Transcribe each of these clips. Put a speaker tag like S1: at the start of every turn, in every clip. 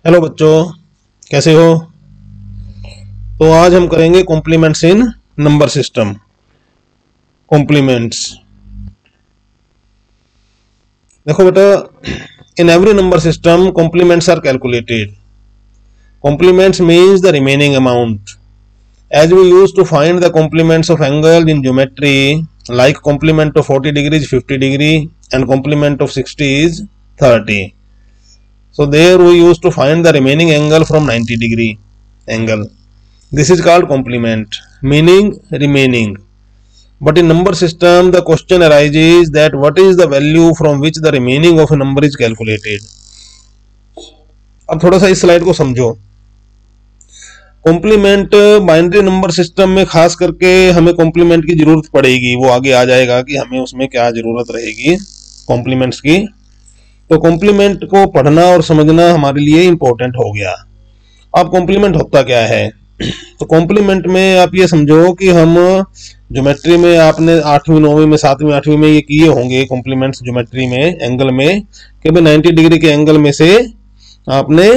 S1: Hello बच्चों, कैसे हो। तो आज हम करेंगे complements in number system. Complements देखो बेटा, in every number system complements are calculated. Complements means the remaining amount as we used to find the complements of angles in geometry, like complement of 40 degree is 50 degree and complement of 60 is 30. So there we used to find the remaining angle from 90 degree angle. This is called complement, meaning remaining. But in number system, the question arises that what is the value from which the remaining of a number is calculated. अब थोड़ा सा इस slide को समझो। Complement binary number system में खास करके हमें कॉम्प्लीमेंट की जरूरत पड़ेगी। वो आगे आ जाएगा कि हमें उसमें क्या जरूरत रहेगी कॉम्प्लीमेंट्स की। तो कॉम्प्लीमेंट को पढ़ना और समझना हमारे लिए इंपॉर्टेंट हो गया। अब कॉम्प्लीमेंट होता क्या है? तो कॉम्प्लीमेंट में आप ये समझो कि हम ज्योमेट्री में आपने 8वीं 9वीं में 7वीं 8वीं में ये किए होंगे कॉम्प्लीमेंट्स ज्योमेट्री में एंगल में कि भाई 90 डिग्री के एंगल में से आपने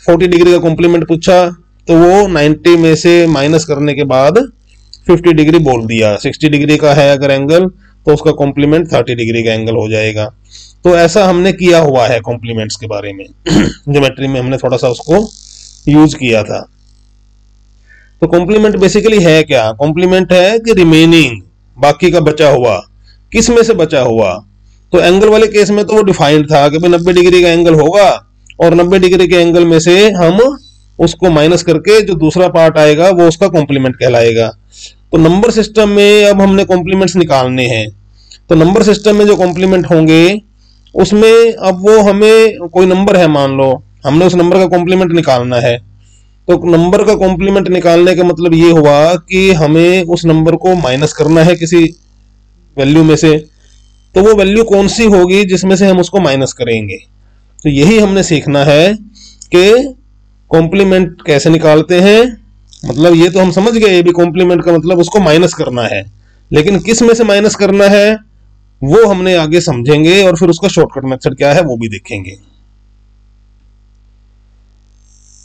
S1: 40 डिग्री का कॉम्प्लीमेंट पूछा, तो वो 90 में से माइनस करने के बाद 50 डिग्री बोल दिया। 60 डिग्री का है अगर एंगल तो उसका कॉम्प्लीमेंट 30 डिग्री का एंगल हो जाएगा। तो ऐसा हमने किया हुआ है कॉम्प्लीमेंट्स के बारे में ज्योमेट्री में हमने थोड़ा सा उसको यूज किया था। तो कॉम्प्लीमेंट बेसिकली है क्या? कॉम्प्लीमेंट है कि रिमेनिंग, बाकी का बचा हुआ। किस में से बचा हुआ? तो एंगल वाले केस में तो वो डिफाइंड था कि भाई 90 डिग्री का एंगल होगा और 90 डिग्री के एंगल में से हम उसको माइनस करके जो दूसरा पार्ट आएगा वो उसका कॉम्प्लीमेंट कहलाएगा। तो नंबर सिस्टम में अब हमने कॉम्प्लीमेंट्स निकालने हैं। तो नंबर सिस्टम में जो कॉम्प्लीमेंट होंगे उसमें अब वो हमें कोई नंबर है, मान लो हमने उस नंबर का कॉम्प्लीमेंट निकालना है। तो नंबर का कॉम्प्लीमेंट निकालने का मतलब ये हुआ कि हमें उस नंबर को माइनस करना है किसी वैल्यू में से। तो वो वैल्यू कौन सी होगी जिसमें से हम उसको माइनस करेंगे। तो यही हमने सीखना है कि कॉम्प्लीमेंट कैसे निकालते हैं। मतलब ये तो हम समझ गए, ये भी कॉम्प्लीमेंट का मतलब उसको माइनस करना है, लेकिन किस में से माइनस करना है वो हमने आगे समझेंगे और फिर उसका शॉर्टकट मेथड क्या है वो भी देखेंगे।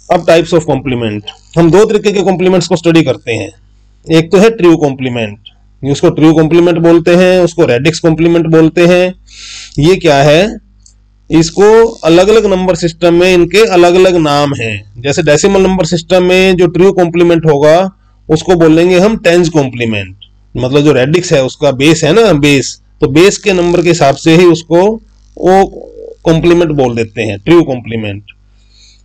S1: अब टाइप्स ऑफ कॉम्प्लीमेंट, हम दो तरीके के कॉम्प्लीमेंट्स को स्टडी करते हैं। एक तो है ट्रू कॉम्प्लीमेंट, उसको ट्रू कॉम्प्लीमेंट बोलते हैं, उसको रेडिक्स कॉम्प्लीमेंट बोलते हैं। ये क्या है? इसको अलग अलग नंबर सिस्टम में इनके अलग अलग नाम हैं। जैसे डेसिमल नंबर सिस्टम में जो ट्रू कॉम्प्लीमेंट होगा उसको बोलेंगे हम टेंस कॉम्प्लीमेंट। मतलब जो रेडिक्स है उसका बेस है ना, बेस, तो बेस के नंबर के हिसाब से ही उसको वो कॉम्प्लीमेंट बोल देते हैं, ट्रू कॉम्प्लीमेंट।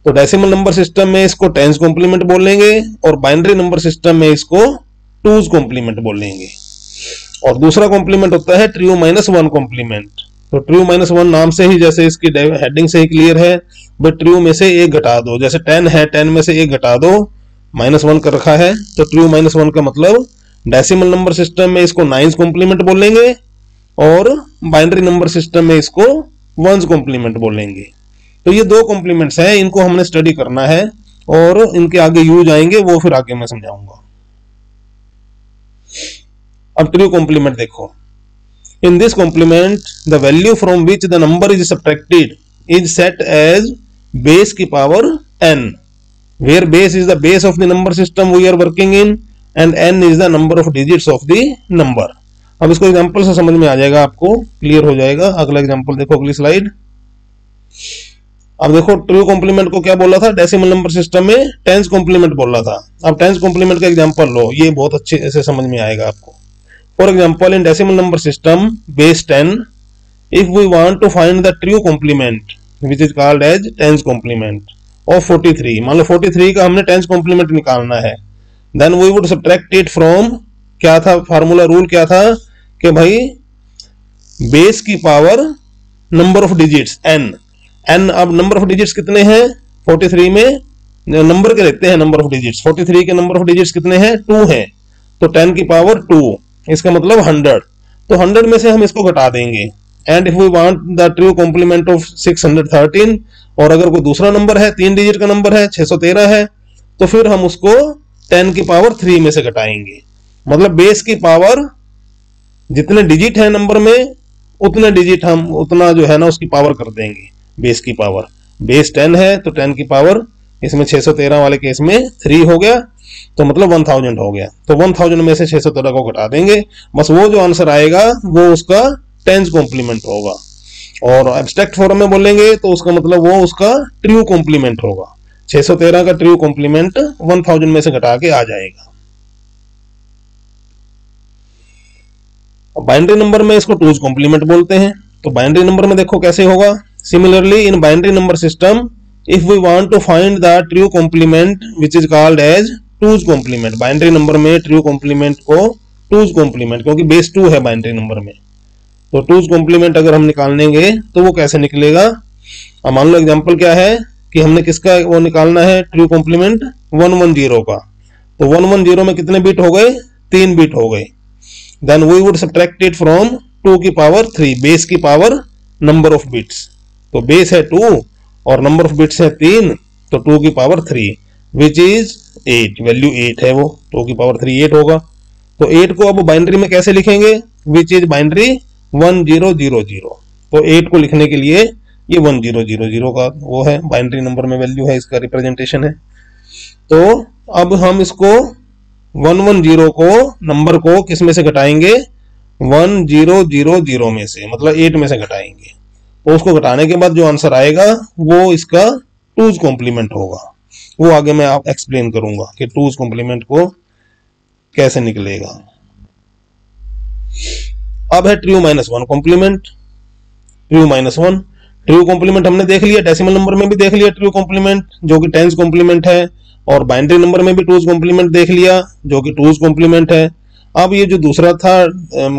S1: तो डेसिमल नंबर सिस्टम में इसको टेंस कॉम्प्लीमेंट बोलेंगे और बाइनरी नंबर सिस्टम में इसको टूज कॉम्प्लीमेंट बोलेंगे। और दूसरा कॉम्प्लीमेंट होता है ट्रू माइनस वन कॉम्प्लीमेंट। तो ट्रू माइनस वन नाम से ही, जैसे इसकी हेडिंग से ही क्लियर है, बट ट्रू में से एक घटा दो। जैसे 10 है, 10 में से एक घटा दो, -1 कर रखा है, तो ट्रू -1 का मतलब डेसिमल नंबर सिस्टम में इसको नाइन्स कॉम्प्लीमेंट बोलेंगे और बाइनरी नंबर सिस्टम में इसको वंस कॉम्प्लीमेंट बोलेंगे। तो ये दो कॉम्प्लीमेंट्स हैं, इनको हमने स्टडी करना है और इनके आगे यूज आएंगे, वो फिर आगे मैं समझाऊंगा। अब ट्रू कॉम्प्लीमेंट देखो। In this complement, the value from which the number is subtracted is set as base की power n, where base is the base of the number system we are working in and n is the number of digits of the number. अब इसको example से समझ में आ जाएगा, आपको clear हो जाएगा। अगला एग्जांपल देखो, अगली स्लाइड। अब देखो ट्रू कॉम्प्लीमेंट को क्या बोला था डेसिमल नंबर सिस्टम में? टेंस कॉम्प्लीमेंट बोला था। अब टेंस कॉम्प्लीमेंट का एग्जांपल लो, ये बहुत अच्छे से समझ में आएगा आपको। For example, in decimal number system base 10, if we want to find the true complement which is called as tens complement of 43, मान लो 43 का हमने tens complement निकालना है, then we would subtract it from, क्या था फार्मूला, रूल क्या था कि भाई बेस की power number of digits n। अब नंबर ऑफ डिजिट्स कितने हैं 43 में? नंबर के लिखते हैं नंबर ऑफ डिजिट्स। 43 के नंबर ऑफ डिजिट्स कितने हैं? 2 हैं। तो 10 की पावर 2, इसका मतलब 100। तो 100 में से हम इसको घटा देंगे। And if we want the true complement of 613, और अगर कोई दूसरा नंबर है, 3 डिजिट का नंबर है, 613 है, तो फिर हम उसको 10 की पावर 3 में से घटाएंगे। मतलब बेस की पावर, जितने डिजिट है नंबर में उतने डिजिट हम उतना जो है ना उसकी पावर कर देंगे बेस की पावर। बेस 10 है तो 10 की पावर इसमें 613 वाले केस में 3 हो गया, तो मतलब 1000 हो गया। तो 1000 में से 613 को घटा देंगे, बस वो जो आंसर आएगा वो उसका 10th कॉम्प्लीमेंट होगा। और एब्स्ट्रैक्ट फॉर्म में बोलेंगे तो उसका मतलब वो उसका ट्रू कॉम्प्लीमेंट होगा। 613 का ट्रू कॉम्प्लीमेंट 1000 में से घटा के आ जाएगा। बाइनरी नंबर में इसको टूज कॉम्प्लीमेंट बोलते हैं। तो बाइनरी नंबर में देखो कैसे होगा। Similarly in binary number system if we want to find the true complement which is called as two's complement. Binary number में ट्रू कॉम्प्लीमेंट को टूज कॉम्प्लीमेंट, क्योंकि बेस 2 है बाइनरी नंबर में, तो टूज कॉम्प्लीमेंट अगर हम निकालेंगे तो वो कैसे निकलेगा। अब मान लो एग्जांपल क्या है कि हमने किसका वो निकालना है ट्रू कॉम्प्लीमेंट 110 का। तो 110 में कितने बिट हो गए, 3 बिट हो गए। Then we would subtract it from 2 की पावर 3, बेस की पावर नंबर ऑफ बिट्स। तो बेस है 2 और नंबर ऑफ बिट्स है 3, तो 2 की पावर 3 विच इज 8, वैल्यू 8 है वो, 2 की पावर 3 8 होगा। तो 8 को अब बाइनरी में कैसे लिखेंगे, विच इज बाइनरी 1000। तो 8 को लिखने के लिए ये 1000 का वो है बाइनरी नंबर में वैल्यू है, इसका रिप्रेजेंटेशन है। तो अब हम इसको 110 को नंबर को किस में से घटाएंगे, 1000 में से, मतलब 8 में से घटाएंगे। तो उसको घटाने के बाद जो आंसर आएगा वो इसका टूज कॉम्प्लीमेंट होगा। वो आगे मैं आप एक्सप्लेन करूंगा कि टूज कॉम्प्लीमेंट को कैसे निकलेगा। अब है true -1 complement. True -1 true complement हमने देख लिया, डेसिमल नंबर में भी देख लिया ट्रू कॉम्प्लीमेंट जो कि 10th कॉम्प्लीमेंट है, और बाइनरी नंबर में भी टूज कॉम्प्लीमेंट देख लिया जो कि टूज कॉम्प्लीमेंट है। अब ये जो दूसरा था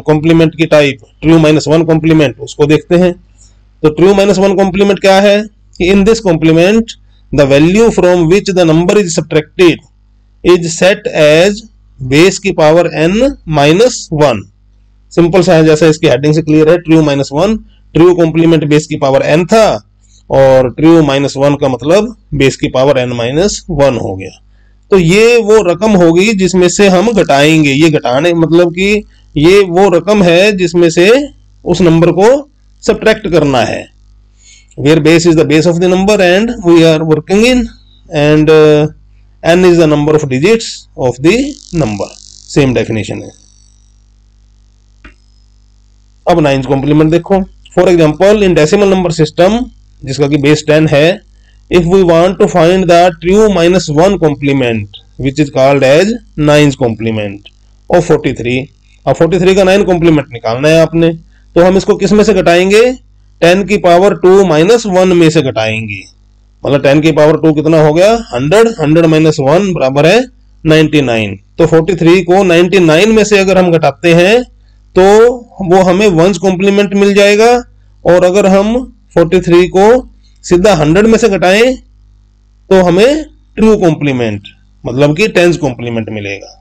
S1: कॉम्प्लीमेंट की टाइप ट्रू -1 कॉम्प्लीमेंट, उसको देखते हैं। तो ट्रू -1 कॉम्प्लीमेंट क्या है, in this complement the value from which the number is subtracted is set as base की पावर n-1। सिंपल सा है, जैसा इसकी हेडिंग से क्लियर है। ट्रू -1 ट्रू कॉम्प्लीमेंट बेस की पावर n था, और ट्रू -1 का मतलब बेस की पावर n-1 हो गया। तो ये वो रकम होगी जिसमें से हम घटाएंगे। ये घटाने मतलब कि ये वो रकम है जिसमें से उस नंबर को सब्ट्रैक्ट करना है। Where base is the base of the number and we are working in, and n is the number of digits of the number. Same definition है। अब 9th कॉम्प्लीमेंट देखो। For example in decimal number system जिसका कि base 10 है, if we want to find the true -1 complement which is called as 9th complement of 43। अब 43 का 9 complement निकालना है आपने, तो हम इसको किस में से घटाएंगे, 10 की पावर 2 -1 में से घटाएंगे। मतलब 10 की पावर 2 कितना हो गया, 100, 100 - 1 बराबर है 99। तो 43 को 99 में से अगर हम घटाते हैं तो वो हमें 1st कॉम्प्लीमेंट मिल जाएगा, और अगर हम 43 को सीधा 100 में से घटाएं तो हमें ट्रू कॉम्प्लीमेंट मतलब कि 10th कॉम्प्लीमेंट मिलेगा।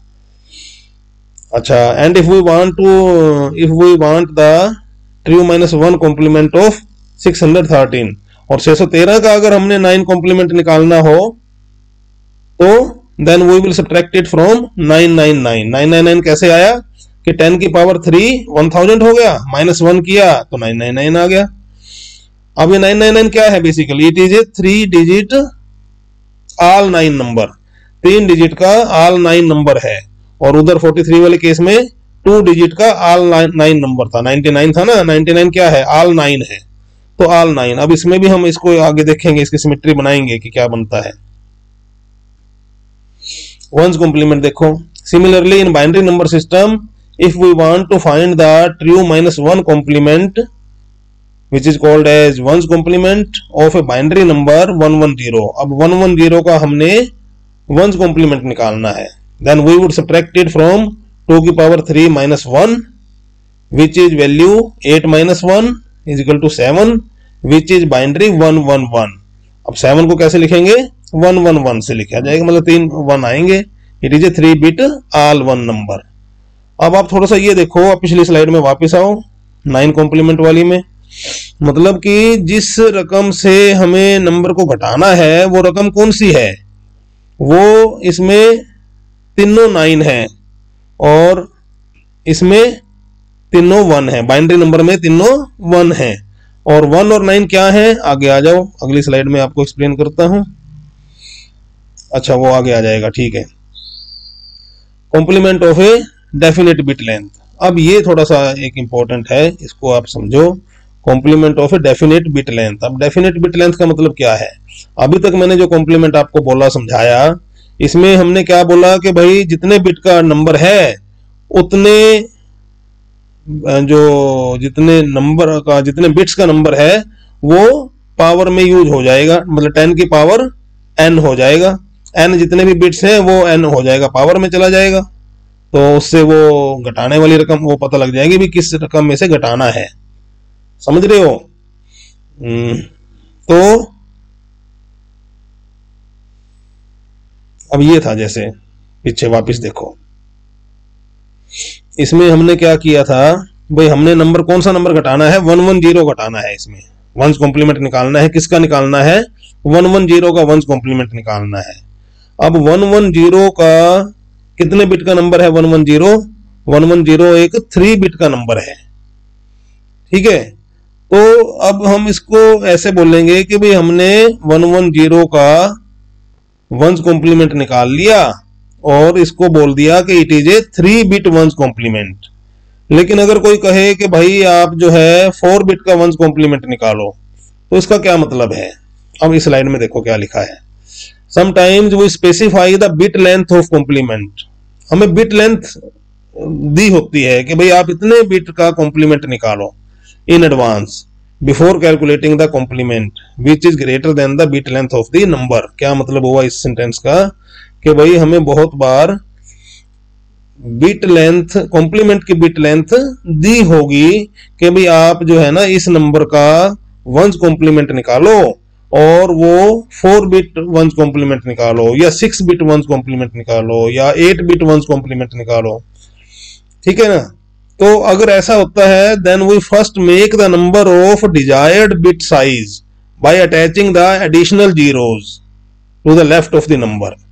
S1: अच्छा, and if we want the true -1 complement of 613, और 613 का अगर हमने 9 कॉम्प्लीमेंट निकालना हो तो then we will subtract it from 999। 999 कैसे आया कि 10 की पावर 3 1000 हो गया, -1 किया तो 999 आ गया। अब ये 999 क्या है, basically it is a 3 digit all 9 number, 3 digit का ऑल 9 नंबर है। और उधर 43 वाले केस में 2 डिजिट का ऑल 9 नंबर था, 99 था ना, 99 क्या है, ऑल 9 है, तो ऑल 9। अब इसमें भी हम इसको आगे देखेंगे, इसकी सिमेट्री बनाएंगे कि क्या बनता है। 1st कॉम्प्लीमेंट देखो। Similarly in binary number system if we want to find the true -1 complement which is called as 1st complement of a binary number 110। अब 110 का हमने 1st complement निकालना है, then we would subtract it from 2 की power 3 -1 which is value 8 -1 is equal to 7 which is binary 111। अब 7 को कैसे लिखेंगे, 111 से लिखा जाएगा, मतलब 3 1 आएंगे। It is a 3 bit all 1 number. अब आप थोड़ा सा ये देखो, आप पिछली स्लाइड में वापस आओ 9 कॉम्प्लीमेंट वाली में। मतलब कि जिस रकम से हमें नंबर को घटाना है वो रकम कौन सी है, वो इसमें तीनों 9 है और इसमें तीनों 1 है, बाइनरी नंबर में तीनों 1 है। और 1 और 9 क्या है, आगे आ जाओ, अगली स्लाइड में आपको एक्सप्लेन करता हूं। अच्छा वो आगे आ जाएगा, ठीक है। Complement of a definite bit length, अब ये थोड़ा सा एक इंपॉर्टेंट है, इसको आप समझो। Complement of a definite bit length, अब डेफिनेट बिट लेंथ का मतलब क्या है? अभी तक मैंने जो कॉम्प्लीमेंट आपको बोला, समझाया, इसमें हमने क्या बोला कि भाई जितने बिट का नंबर है उतने जितने बिट्स का नंबर है वो पावर में यूज हो जाएगा, मतलब 10 की पावर n हो जाएगा। n जितने भी बिट्स हैं वो n हो जाएगा, पावर में चला जाएगा, तो उससे वो घटाने वाली रकम वो पता लग जाएगी भी किस रकम में से घटाना है, समझ रहे हो? तो अब ये था, जैसे पीछे वापस देखो, इसमें हमने क्या किया था भाई, हमने नंबर, कौन सा नंबर घटाना है? 110 घटाना है, इसमें वंस कॉम्प्लीमेंट निकालना है। किसका निकालना है? 110 का वंस कॉम्प्लीमेंट निकालना है। अब 110 का कितने बिट का नंबर है? 110 एक 3 बिट का नंबर है, ठीक है। तो अब हम इसको ऐसे बोलेंगे कि भाई हमने 110 का वंस कॉम्प्लीमेंट निकाल लिया और इसको बोल दिया कि it is a 3 bit ones complement. लेकिन अगर कोई कहे कि भाई आप जो है 4 बिट का वंस कॉम्प्लीमेंट निकालो, तो इसका क्या मतलब है? अब इस स्लाइड में देखो क्या लिखा है। Sometimes we specify the bit length of complement, हमें बिट लेंथ दी होती है कि भाई आप इतने बिट का कॉम्प्लीमेंट निकालो in advance before calculating the complement which is greater than the bit length of the number. क्या मतलब हुआ इस सेंटेंस का कि भाई हमें बहुत बार बिट लेंथ, कॉम्प्लीमेंट की बिट लेंथ दी होगी कि भाई आप जो है ना इस नंबर का वंस कॉम्प्लीमेंट निकालो और वो 4 बिट वंस कॉम्प्लीमेंट निकालो या 6 बिट वंस कॉम्प्लीमेंट निकालो या 8 बिट वंस कॉम्प्लीमेंट निकालो, ठीक है ना। तो अगर ऐसा होता है then we first make the number of desired bit size by attaching the additional zeros to the left of the number.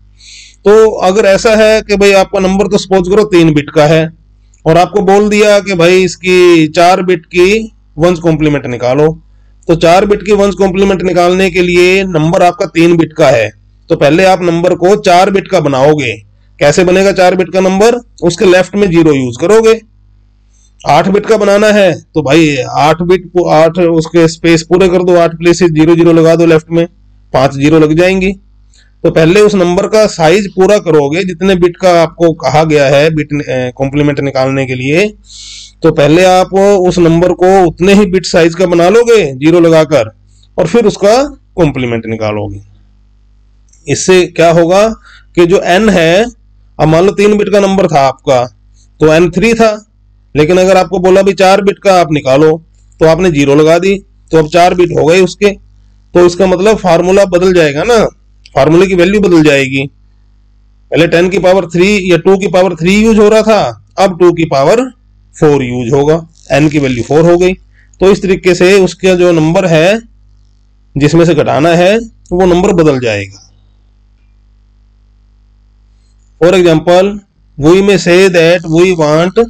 S1: तो अगर ऐसा है कि भाई आपका नंबर तो सपोज करो 3 बिट का है और आपको बोल दिया कि भाई इसकी 4 बिट की वंस कॉम्प्लीमेंट निकालो, तो 4 बिट की वंस कॉम्प्लीमेंट निकालने के लिए नंबर आपका 3 बिट का है, तो पहले आप नंबर को 4 बिट का बनाओगे। कैसे बनेगा 4 बिट का नंबर? उसके लेफ्ट में 0 यूज करोगे। 8 बिट का बनाना है तो भाई 8 बिट को 8 उसके स्पेस पूरे कर दो, 8 प्लेसेस 0 लगा दो लेफ्ट में, 5 0 लग जाएंगी। तो पहले उस नंबर का साइज पूरा करोगे जितने बिट का आपको कहा गया है बिट कॉम्प्लीमेंट निकालने के लिए, तो पहले आप उस नंबर को उतने ही बिट साइज का बना लोगे 0 लगाकर और फिर उसका कॉम्प्लीमेंट निकालोगे। इससे क्या होगा कि जो n है, अब मान लो 3 बिट का नंबर था आपका तो n 3 था, लेकिन अगर आपको बोला भी 4 बिट का आप निकालो तो आपने 0 लगा दी, तो अब 4 बिट हो गए उसके, तो इसका मतलब फार्मूला बदल जाएगा ना, फार्मूले की वैल्यू बदल जाएगी। पहले 10 की पावर 3 या 2 की पावर 3 यूज हो रहा था, अब 2 की पावर 4 यूज होगा, n की वैल्यू 4 हो गई। तो इस तरीके से उसका जो नंबर है जिसमें से घटाना है वो नंबर बदल जाएगा। फॉर एग्जाम्पल वी में से that we want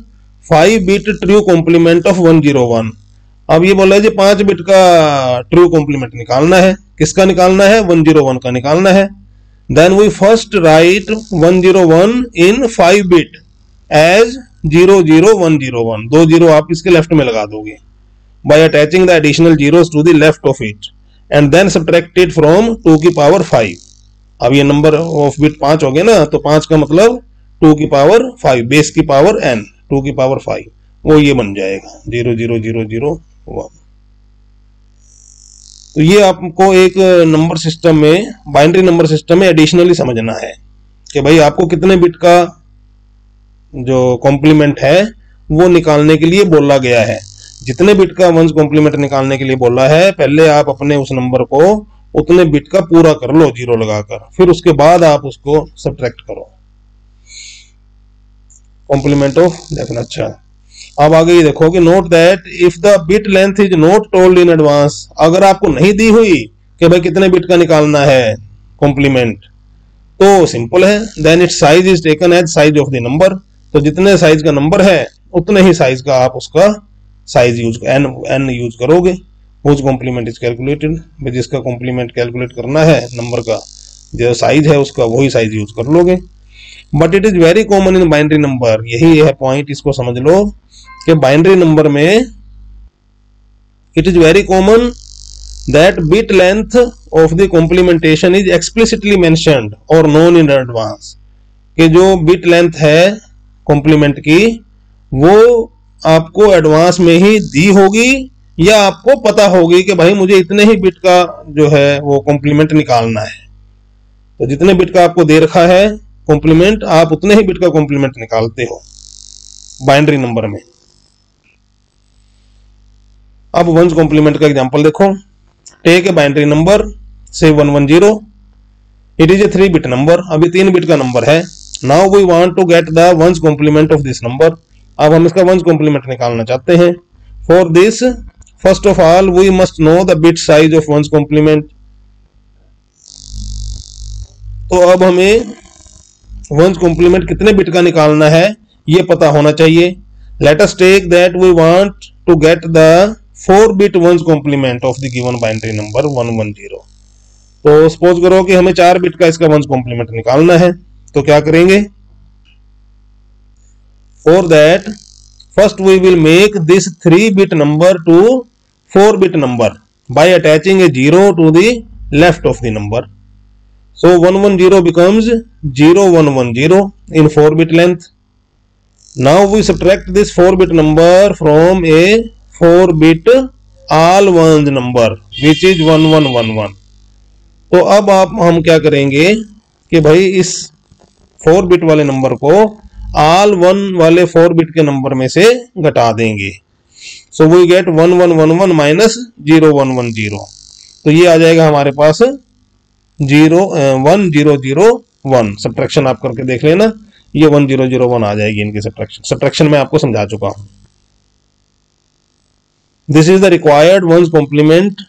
S1: 5 bit true complement of 101। अब ये बोला है जी 5 बिट का ट्रू कॉम्प्लीमेंट निकालना है। किसका निकालना है? 101 का निकालना है। Then we first write 101 in 5 bit as 00101, 2 0 आप इसके लेफ्ट में लगा दोगे by attaching the additional zeros to the left of it and then subtracted from 2 की पावर 5। अब ये नंबर ऑफ बिट 5 हो गए ना, तो 5 का मतलब 2 की पावर 5, बेस की पावर n, 2 की पावर 5, वो ये बन जाएगा 00001। तो ये आपको एक नंबर सिस्टम में, बाइनरी नंबर सिस्टम में एडिशनली समझना है कि भाई आपको कितने बिट का जो कॉम्प्लीमेंट है वो निकालने के लिए बोला गया है। जितने बिट का वंस कॉम्प्लीमेंट निकालने के लिए बोला है, पहले आप अपने उस नंबर को उतने बिट का पूरा कर लो 0 लगाकर, फिर उसके बाद आप उसको सब्ट्रैक्ट करो। Complement of definite. अच्छा, अब आगे ये देखो कि note that if the bit length is not told in advance, अगर आपको नहीं दी हुई कि भाई कितने बिट का निकालना है कॉम्प्लीमेंट, तो सिंपल है, then its size is taken as size of the number. तो जितने साइज का नंबर है उतने ही साइज का आप उसका साइज यूज n यूज करोगे हुज कॉम्प्लीमेंट इज कैलकुलेटेड, जिसका कॉम्प्लीमेंट कैलकुलेट करना है नंबर का जो साइज है उसका वही साइज यूज कर लोगे। But it is very common in binary number, यही है पॉइंट, इसको समझ लो कि बाइनरी नंबर में it is very common that bit length of the complementation is explicitly mentioned और नोन इन एडवांस, कि जो बिट लेंथ है कॉम्प्लीमेंट की वो आपको एडवांस में ही दी होगी या आपको पता होगी कि भाई मुझे इतने ही बिट का जो है वो कॉम्प्लीमेंट निकालना है, तो जितने बिट का आपको दे रखा है कॉम्प्लीमेंट आप उतने ही बिट का कॉम्प्लीमेंट निकालते हो बाइनरी नंबर में। अब वंस कॉम्प्लीमेंट का एग्जांपल देखो, take a binary number say 110, it is a 3 bit number, अभी 3 बिट का नंबर है। Now we want to get the ones complement of this number, अब हम इसका वंस कॉम्प्लीमेंट निकालना चाहते हैं। For this first of all we must know the bit size of ones complement, तो अब हमें वंस कॉम्प्लीमेंट कितने बिट का निकालना है ये पता होना चाहिए। Let us take that we want to get the 4 bit ones complement of the given binary number 110, तो सपोज करो कि हमें 4 बिट का इसका वंस कॉम्प्लीमेंट निकालना है, तो क्या करेंगे, for that first we will make this 3 bit number to 4 bit number by attaching a 0 to the left of the number, so 110 becomes 0110 in 4 bit length. Now we subtract this 4 bit number from a 4 bit all ones number which is 1111, तो अब हम क्या करेंगे कि भाई इस 4 bit वाले number को ऑल 1 वाले 4 बिट के नंबर में से घटा देंगे, सो वी गेट 1111 माइनस 0110, तो ये आ जाएगा हमारे पास 1001, सब्ट्रैक्शन आप करके देख लेना, ये 1001 आ जाएगी इनकी सब्ट्रैक्शन मैं आपको समझा चुका हूं। This is the required ones complement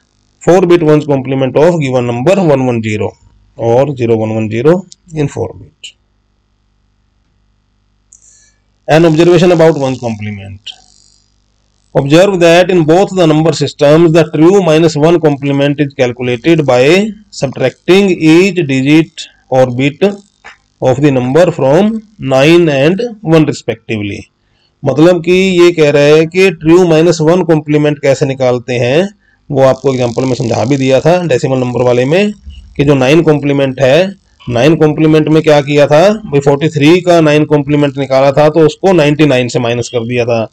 S1: 4 bit ones complement of given number 110 और 0110 in 4 bit. An observation about one's complement. Observe that in both the number systems, the true minus 1 complement is calculated by subtracting each digit or bit of the number from 9 and 1 respectively. मतलब कि ये कह रहा है कि true minus 1 complement कैसे निकालते हैं, वो आपको एग्जांपल में समझा भी दिया था डेसिमल नंबर वाले में, कि जो 9 कॉम्प्लीमेंट है, 9 कॉम्प्लीमेंट में क्या किया था भाई, 43 का 9 कॉम्प्लीमेंट निकाला था तो उसको 99 से माइनस कर दिया था,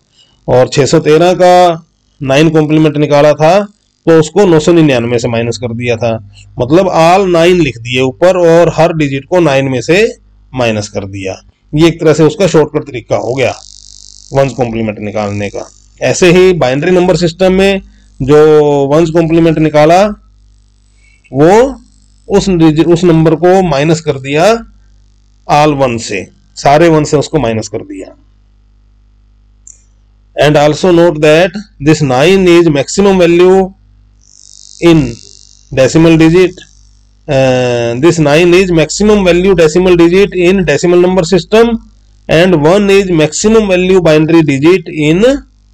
S1: और 613 का 9 कॉम्प्लीमेंट निकाला था तो उसको 999 से माइनस कर दिया था, मतलब ऑल 9 लिख दिए ऊपर और हर डिजिट को 9 में से माइनस कर दिया। ये एक तरह से उसका शॉर्टकट तरीका हो गया वंस कॉम्प्लीमेंट निकालने का। ऐसे ही बाइनरी नंबर सिस्टम में जो वंस कॉम्प्लीमेंट निकाला वो उस नंबर को माइनस कर दिया ऑल 1 से, सारे 1 से उसको माइनस कर दिया। And also note that this 9 is maximum value in decimal digit. This 9 is maximum value decimal digit in decimal number system and 1 is maximum value binary digit in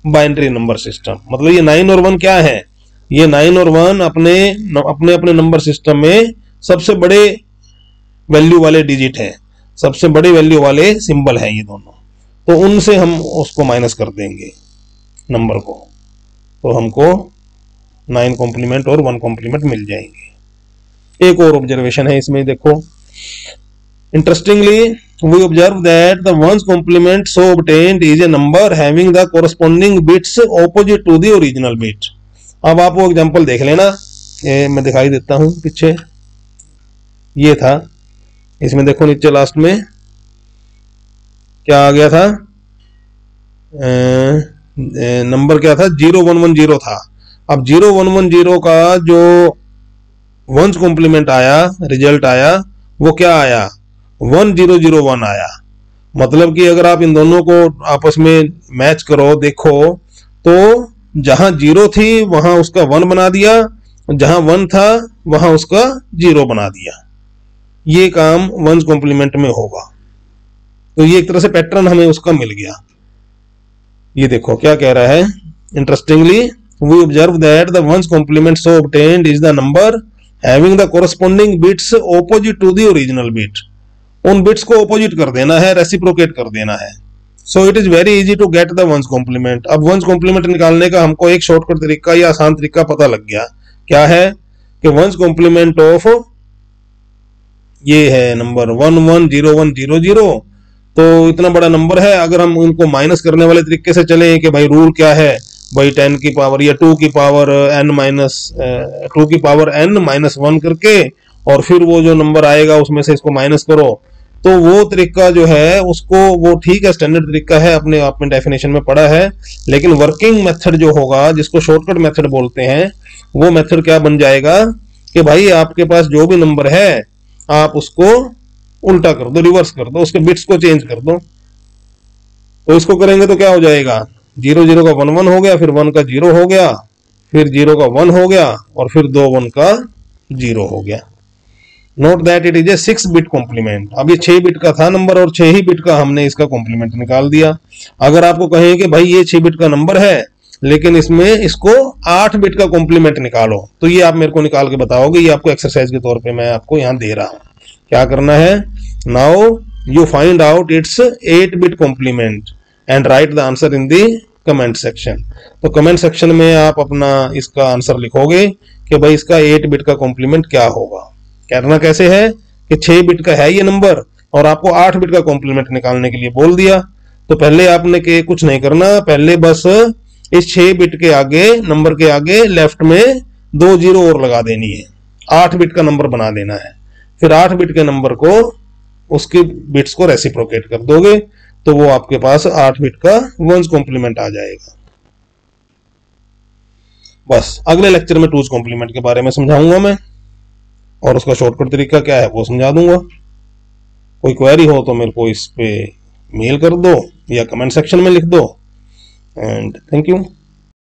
S1: binary number system. मतलब ये 9 और 1 क्या है, ये 9 और 1 अपने number system में सबसे बड़े वैल्यू वाले डिजिट हैं, सबसे बड़े वैल्यू वाले सिंबल हैं ये दोनों, तो उनसे हम उसको माइनस कर देंगे नंबर को, तो हमको 9 कॉम्प्लीमेंट और 1 कॉम्प्लीमेंट मिल जाएंगे। एक और ऑब्जर्वेशन है इसमें देखो, interestingly we observe that the ones complement so obtained is a number having the corresponding bits opposite to the original bit. अब आप वो एग्जांपल देख लेना, ये मैं दिखाई देता हूं पीछे, ये था, इसमें देखो नीचे लास्ट में क्या आ गया था, नंबर क्या था, 0110 था। अब 0110 का जो वंस कॉम्प्लीमेंट आया, रिजल्ट आया, वो क्या आया, 1001 आया। मतलब कि अगर आप इन दोनों को आपस में मैच करो, देखो, तो जहां 0 थी वहां उसका 1 बना दिया, जहां 1 था वहां उसका 0 बना दिया। ये काम वंस कॉम्प्लीमेंट में होगा, तो ये एक तरह से पैटर्न हमें उसका मिल गया। ये देखो क्या कह रहा है, interestingly we observe that the ones complement so obtained is the number having the corresponding bits opposite to the original bit. उन बिट्स को ऑपोजिट कर देना है, रेसिप्रोकेट कर देना है. So it is very easy to get the ones complement. अब ones complement निकालने का हमको एक शॉर्टकट तरीका या आसान तरीका पता लग गया. क्या है कि वंस कॉम्प्लीमेंट ऑफ ये है नंबर 110100. तो इतना बड़ा नंबर है, अगर हम उनको माइनस करने वाले तरीके से चले कि भाई रूल क्या है, भाई 10 की पावर या 2 की पावर n माइनस 1 करके और फिर वो जो नंबर आएगा उसमें से इसको माइनस करो. तो वो तरीका जो है उसको, वो ठीक है, स्टैंडर्ड तरीका है, अपने आप में डेफिनेशन में पड़ा है. लेकिन वर्किंग मेथड जो होगा, जिसको शॉर्टकट मेथड बोलते हैं, वो मेथड क्या बन जाएगा कि भाई आपके पास जो भी नंबर है आप उसको उल्टा कर दो, रिवर्स कर दो, उसके बिट्स को चेंज कर दो. तो इसको करेंगे तो क्या हो जाएगा, 0 का 1 1 हो गया, फिर 1 का 0 हो गया, फिर 0 का 1 हो गया और फिर 2 1 का 0 हो गया. Note that it is a 6 bit complement. अब ये 6 बिट का था नंबर और 6 ही बिट का हमने इसका कॉम्प्लीमेंट निकाल दिया. अगर आपको कहें कि भाई ये 6 बिट का नंबर है लेकिन इसमें इसको 8 बिट का कॉम्प्लीमेंट निकालो, तो ये आप मेरे को निकाल के बताओगे. ये आपको एक्सरसाइज के तौर पे मैं आपको यहाँ दे रहा हूँ. क्या करना है, now you find out its 8 bit complement and write the answer in the comment section. तो कमेंट सेक्शन में आप अपना इसका आंसर लिखोगे कि भाई इसका 8 बिट का कॉम्प्लीमेंट क्या होगा. करना कैसे है कि 6 बिट का है ये नंबर और आपको 8 बिट का कॉम्प्लीमेंट निकालने के लिए बोल दिया. तो पहले आपने के कुछ नहीं करना, पहले बस इस 6 बिट के आगे, नंबर के आगे लेफ्ट में 2 0 और लगा देनी है, 8 बिट का नंबर बना देना है. फिर 8 बिट के नंबर को उसके बिट्स को रेसिप्रोकेट कर दोगे तो वो आपके पास 8 बिट का वंस कॉम्प्लीमेंट आ जाएगा. बस अगले लेक्चर में टूज कॉम्प्लीमेंट के बारे में समझाऊंगा मैं और उसका शॉर्टकट तरीका क्या है वो समझा दूंगा. कोई क्वेरी हो तो मेरे को इस पे मेल कर दो या कमेंट सेक्शन में लिख दो. And thank you.